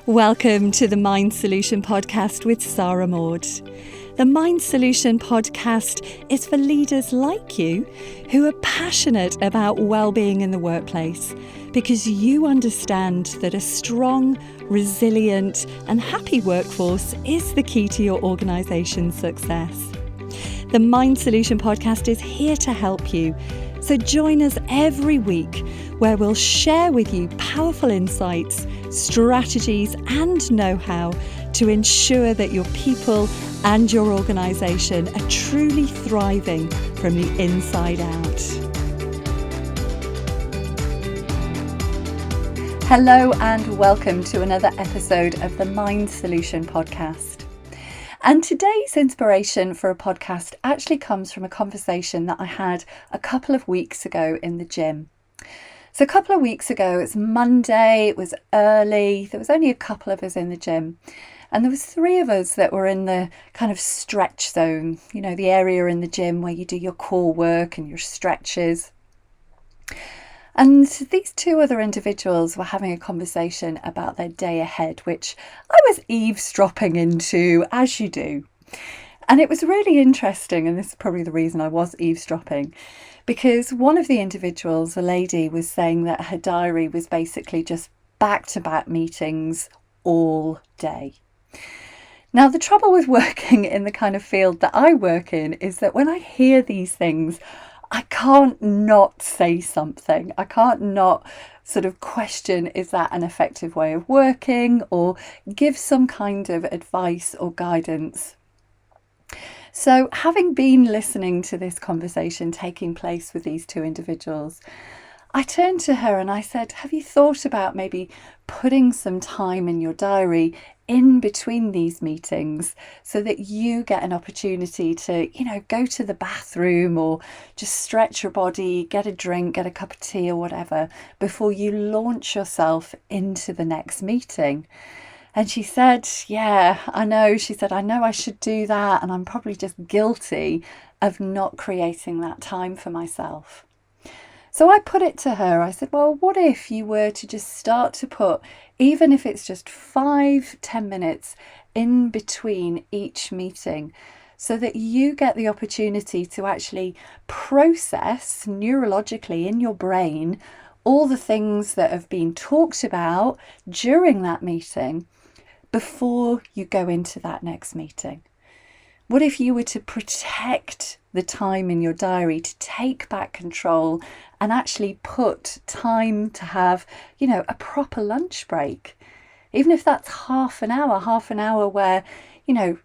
Welcome to the Mind Solution Podcast with Sarah Maud. The Mind Solution Podcast is for leaders like you who are passionate about well-being in the workplace because you understand that a strong, resilient and happy workforce is the key to your organisation's success. The Mind Solution Podcast is here to help you. So join us every week where we'll share with you powerful insights, strategies and know-how to ensure that your people and your organisation are truly thriving from the inside out. Hello and welcome to another episode of the Mind Solution Podcast. And today's inspiration for a podcast actually comes from a conversation that I had a couple of weeks ago in the gym. So a couple of weeks ago, it's Monday, it was early, there was only a couple of us in the gym. And there was three of us that were in the kind of stretch zone, you know, the area in the gym where you do your core work and your stretches. And these two other individuals were having a conversation about their day ahead, which I was eavesdropping into, as you do. And it was really interesting, and this is probably the reason I was eavesdropping, because one of the individuals, a lady, was saying that her diary was basically just back-to-back meetings all day. Now, the trouble with working in the kind of field that I work in is that when I hear these things, I can't not say something. I can't not sort of question, is that an effective way of working, or give some kind of advice or guidance. So having been listening to this conversation taking place with these two individuals, I turned to her and I said, have you thought about maybe putting some time in your diary in between these meetings so that you get an opportunity to, go to the bathroom or just stretch your body, get a drink, get a cup of tea or whatever before you launch yourself into the next meeting? And she said, yeah, I know. She said, I know I should do that. And I'm probably just guilty of not creating that time for myself. So I put it to her. I said, well, what if you were to just start to put, even if it's just 5-10 minutes in between each meeting, so that you get the opportunity to actually process neurologically in your brain all the things that have been talked about during that meeting before you go into that next meeting? What if you were to protect the time in your diary, to take back control and actually put time to have, a proper lunch break? Even if that's half an hour where,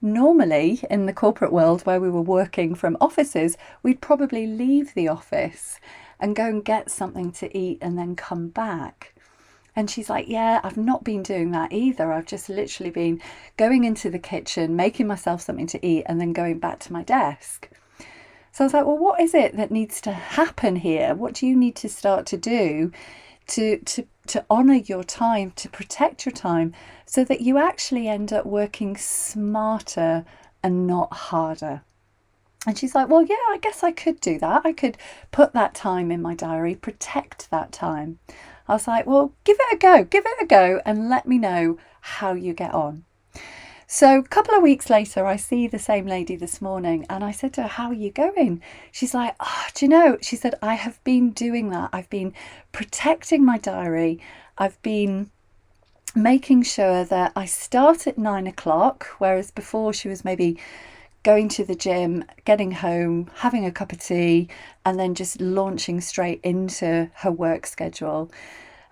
normally in the corporate world where we were working from offices, we'd probably leave the office and go and get something to eat and then come back. And she's like, yeah, I've not been doing that either. I've just literally been going into the kitchen, making myself something to eat and then going back to my desk. So I was like, well, what is it that needs to happen here? What do you need to start to do to honour your time, to protect your time so that you actually end up working smarter and not harder? And she's like, well, yeah, I guess I could do that. I could put that time in my diary, protect that time. I was like, well, give it a go and let me know how you get on. So a couple of weeks later, I see the same lady this morning and I said to her, how are you going? She's like, do you know, she said, I have been doing that. I've been protecting my diary. I've been making sure that I start at 9 o'clock, whereas before she was maybe going to the gym, getting home, having a cup of tea, and then just launching straight into her work schedule.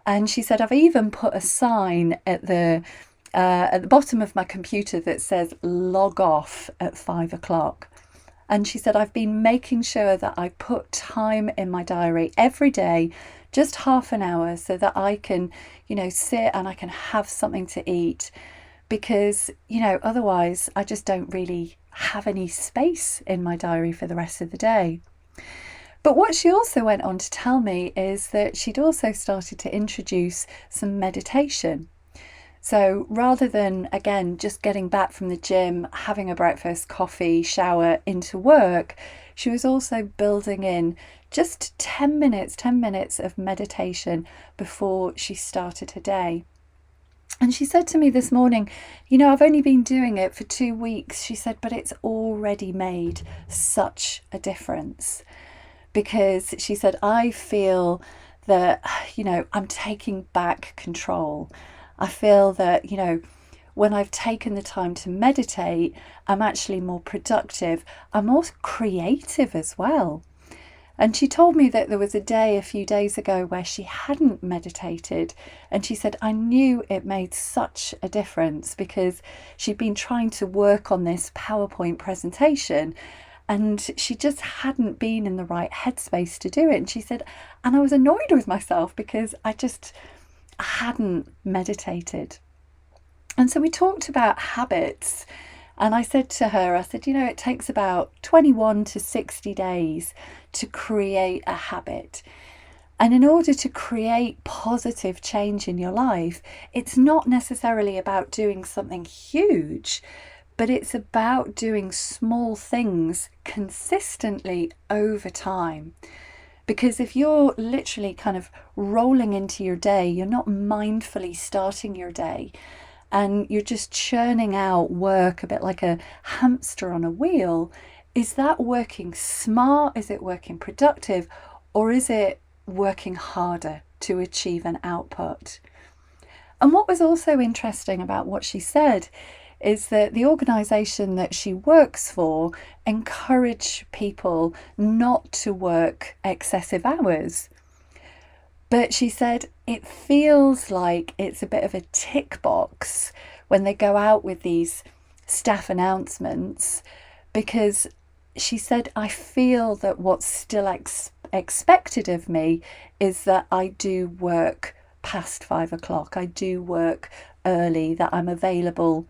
And she said, I've even put a sign at the bottom of my computer that says log off at 5 o'clock. And she said, I've been making sure that I put time in my diary every day, just half an hour, so that I can, sit and I can have something to eat. Because, otherwise I just don't really have any space in my diary for the rest of the day. But what she also went on to tell me is that she'd also started to introduce some meditation. So rather than, again, just getting back from the gym, having a breakfast, coffee, shower, into work, she was also building in just 10 minutes of meditation before she started her day. And she said to me this morning, I've only been doing it for 2 weeks. She said, but it's already made such a difference. Because she said, I feel that, I'm taking back control. I feel that, when I've taken the time to meditate, I'm actually more productive. I'm more creative as well. And she told me that there was a day a few days ago where she hadn't meditated. And she said, I knew it made such a difference because she'd been trying to work on this PowerPoint presentation and she just hadn't been in the right headspace to do it. And she said, and I was annoyed with myself because I hadn't meditated. And so we talked about habits. And I said to her, it takes about 21 to 60 days to create a habit. And in order to create positive change in your life, it's not necessarily about doing something huge, but it's about doing small things consistently over time. Because if you're literally kind of rolling into your day, you're not mindfully starting your day, and you're just churning out work a bit like a hamster on a wheel, is that working smart? Is it working productive? Or is it working harder to achieve an output? And what was also interesting about what she said is that the organisation that she works for encourage people not to work excessive hours. But she said it feels like it's a bit of a tick box when they go out with these staff announcements, because she said, I feel that what's still expected of me is that I do work past 5 o'clock. I do work early, that I'm available,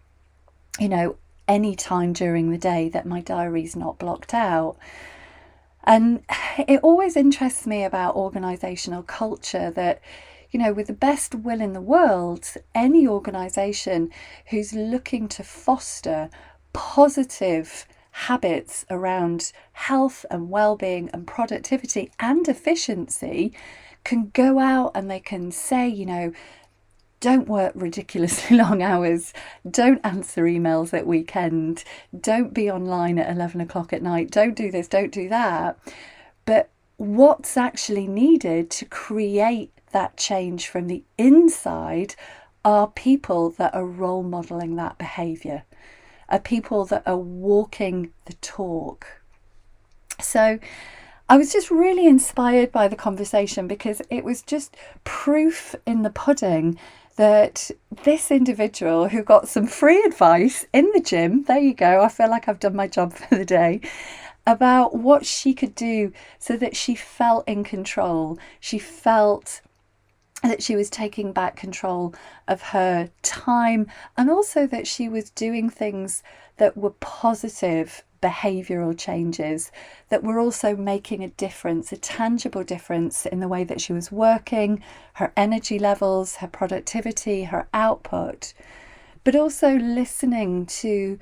any time during the day, that my diary's not blocked out. And it always interests me about organisational culture that, with the best will in the world, any organisation who's looking to foster positive habits around health and well-being and productivity and efficiency can go out and they can say, don't work ridiculously long hours, don't answer emails at weekend, don't be online at 11 o'clock at night, don't do this, don't do that. But what's actually needed to create that change from the inside are people that are role modelling that behaviour, are people that are walking the talk. So I was just really inspired by the conversation because it was just proof in the pudding that this individual who got some free advice in the gym, there you go, I feel like I've done my job for the day, about what she could do so that she felt in control. She felt that she was taking back control of her time, and also that she was doing things that were positive behavioural changes that were also making a difference, a tangible difference in the way that she was working, her energy levels, her productivity, her output, but also listening to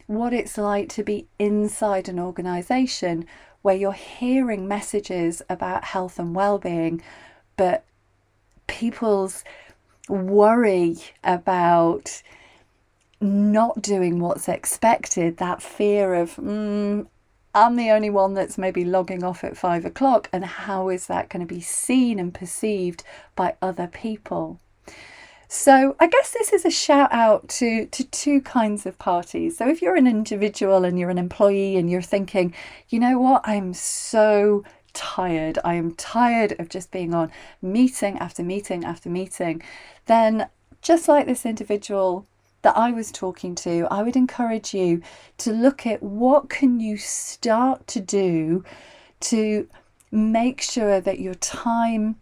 what it's like to be inside an organisation where you're hearing messages about health and well-being, but people's worry about not doing what's expected, that fear of, I'm the only one that's maybe logging off at 5 o'clock, and how is that going to be seen and perceived by other people? So I guess this is a shout out to two kinds of parties. So if you're an individual and you're an employee and you're thinking, you know what, I'm so tired, I am tired of just being on meeting after meeting after meeting, then just like this individual that I was talking to, I would encourage you to look at what can you start to do to make sure that your time,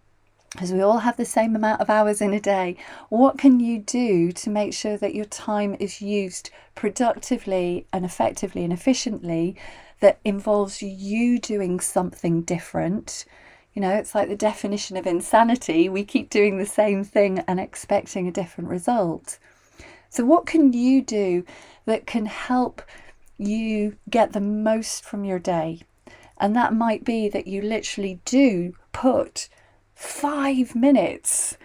because we all have the same amount of hours in a day, what can you do to make sure that your time is used productively and effectively and efficiently, that involves you doing something different? It's like the definition of insanity. We keep doing the same thing and expecting a different result. So what can you do that can help you get the most from your day? And that might be that you literally do put 5 minutes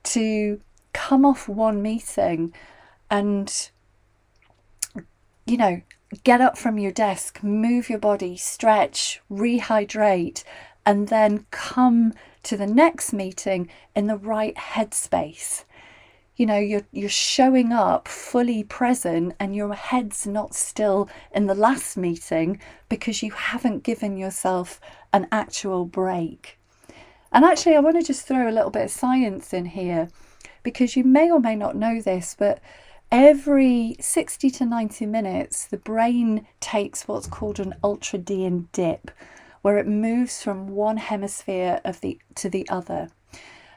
to come off one meeting and, get up from your desk, move your body, stretch, rehydrate, and then come to the next meeting in the right headspace. You're showing up fully present and your head's not still in the last meeting because you haven't given yourself an actual break. And actually, I want to just throw a little bit of science in here, because you may or may not know this, but every 60 to 90 minutes, the brain takes what's called an ultradian dip, where it moves from one hemisphere to the other.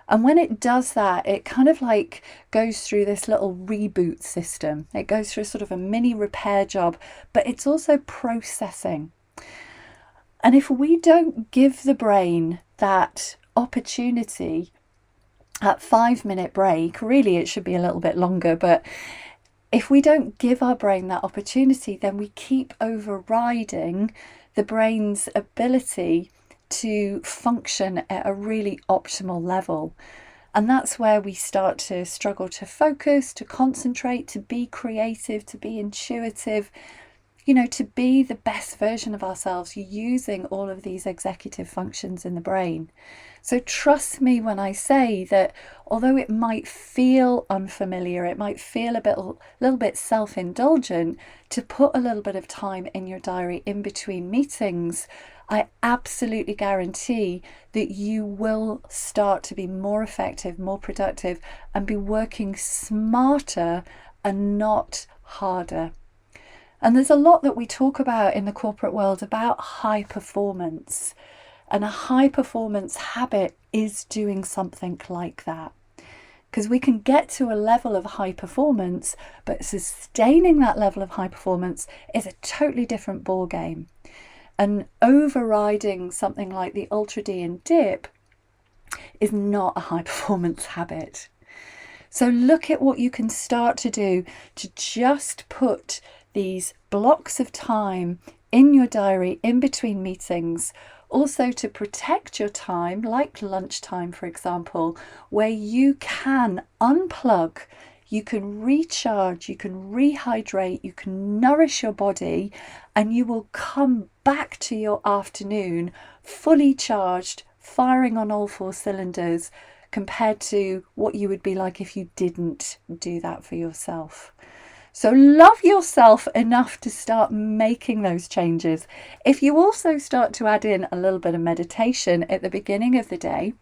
And when it does that, it kind of like goes through this little reboot system. It goes through sort of a mini repair job, but it's also processing. And if we don't give the brain that opportunity at 5-minute break, really it should be a little bit longer, but if we don't give our brain that opportunity, then we keep overriding the brain's ability to function at a really optimal level. And that's where we start to struggle to focus, to concentrate, to be creative, to be intuitive, to be the best version of ourselves using all of these executive functions in the brain. So trust me when I say that although it might feel unfamiliar, it might feel a little bit self-indulgent to put a little bit of time in your diary in between meetings, I absolutely guarantee that you will start to be more effective, more productive, and be working smarter and not harder. And there's a lot that we talk about in the corporate world about high performance. And a high performance habit is doing something like that. Because we can get to a level of high performance, but sustaining that level of high performance is a totally different ballgame. And overriding something like the ultradian dip is not a high performance habit. So look at what you can start to do to just put these blocks of time in your diary in between meetings, also to protect your time, like lunchtime, for example, where you can unplug, you can recharge, you can rehydrate, you can nourish your body, and you will come back to your afternoon fully charged, firing on all 4 cylinders, compared to what you would be like if you didn't do that for yourself. So love yourself enough to start making those changes. If you also start to add in a little bit of meditation at the beginning of the day,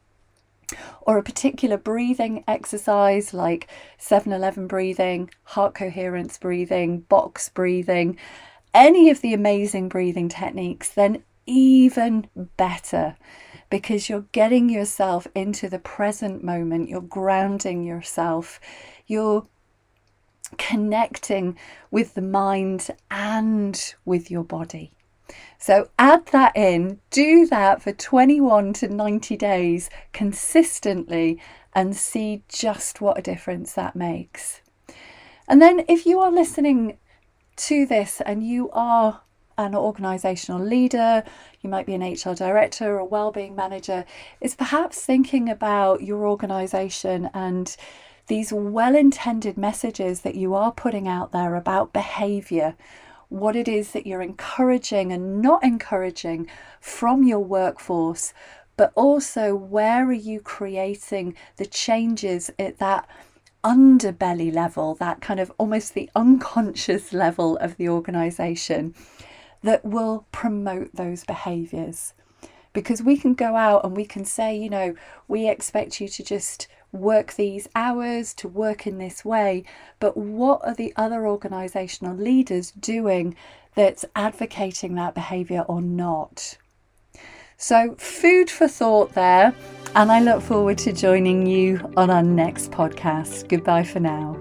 or a particular breathing exercise like 7-11 breathing, heart coherence breathing, box breathing, any of the amazing breathing techniques, then even better, because you're getting yourself into the present moment, you're grounding yourself, you're connecting with the mind and with your body. So add that in, do that for 21 to 90 days consistently, and see just what a difference that makes. And then if you are listening to this and you are an organisational leader, you might be an HR director or a wellbeing manager, is perhaps thinking about your organisation and these well-intended messages that you are putting out there about behaviour, what it is that you're encouraging and not encouraging from your workforce, but also where are you creating the changes at that underbelly level, that kind of almost the unconscious level of the organisation that will promote those behaviours. Because we can go out and we can say, we expect you to just work these hours, to work in this way, but what are the other organisational leaders doing that's advocating that behaviour or not? So food for thought there, and I look forward to joining you on our next podcast. Goodbye for now.